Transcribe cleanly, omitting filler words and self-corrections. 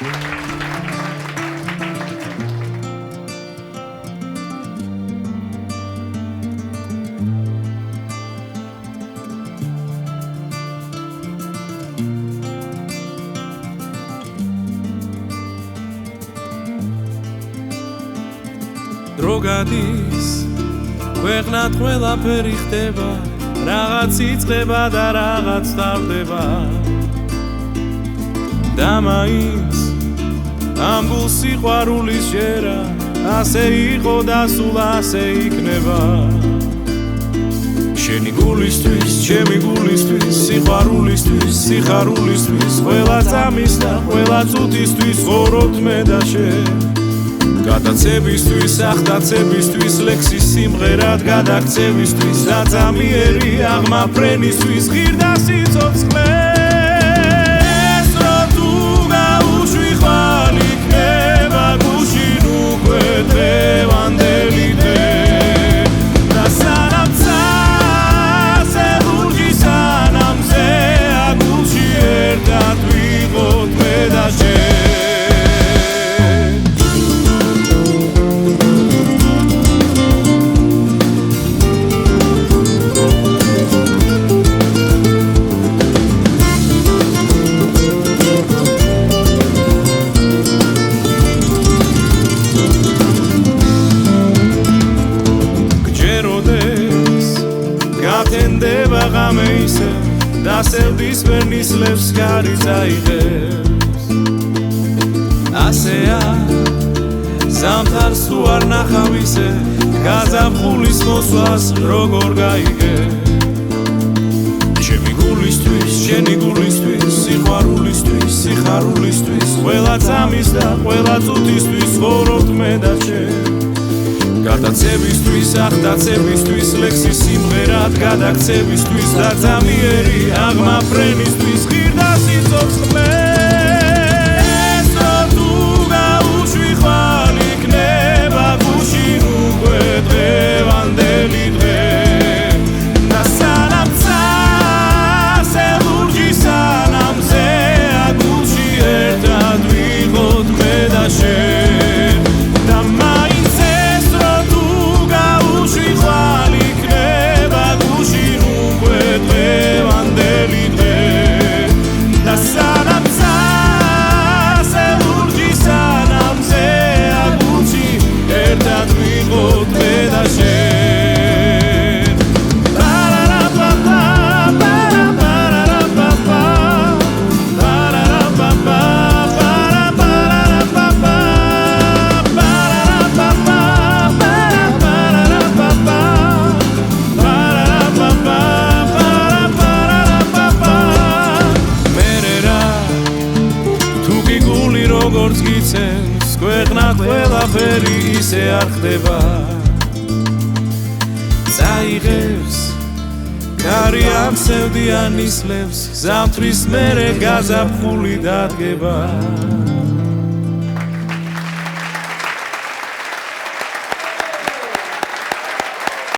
დრო გადის ქვეყნად ყველაფერი ხდება რაღაც იწყება და რაღაც ტარდება და მაინც ამ გულს სიყვარულის ჯერა ასე იყო და სულ ასე იქნება შენი გულისთვის, ჩემი გულისთვის, სიყვარულისთვის, სიხარულისთვის ყველა წამის და ყველა წუთისთვის ვორობთ მე და შენ გადაცებისთვის, ახდაცებისთვის, ლექსის სიმღერად გადაქცევისთვის, დაწამიერი აღმაფრენისთვის, ღირდა სიცოცხლეს, რო თუ გაუშვი ხვალ იქნება გუშინ უკვე დღევანდელი დღე და სანამ ცაზე ლურჯი სანამზე აგულში ერთად ვიყოთ მე და შენ გათენდება ღამე ისე დასევდის ვერნის ლევს გარი წაიღებს ასეა ზამთარს თუ არ ნახავ ისე გაზაფხულის მოსვლას როგორ გაიგე ჩემი გულისთვის, შენი გულისთვის, სიყვარულისთვის, სიხარულისთვის ყველა წამის და ყველა წუთისთვის ვორობთ მე და შენ გადაცებისთვის, ახდაცებისთვის, ლექსის სიმღერად გადაქცევისთვის, დაწამიერი აღმაფრენისთვის, ღირდა სიცოცხლეს, რო თუ გაუშვი ხვალ იქნება გუშინ უკვე დღევანდელი დღე და სანამ ცაზე ლურჯი სანამზე აგულში ერთად ვიყოთ მე და შენ და მაინც დღევანდელი დღე და სანამ ცაზე ლურჯი სანამზე აგულში ერთად ვიყოთ მე და შენ როგორც გიცემს ქვეყნად ყველაფერი ისე არ ხდება წაიღებს კარი ამსევდიან ისლებს ზამთრის მერე გაზაფხული დადგება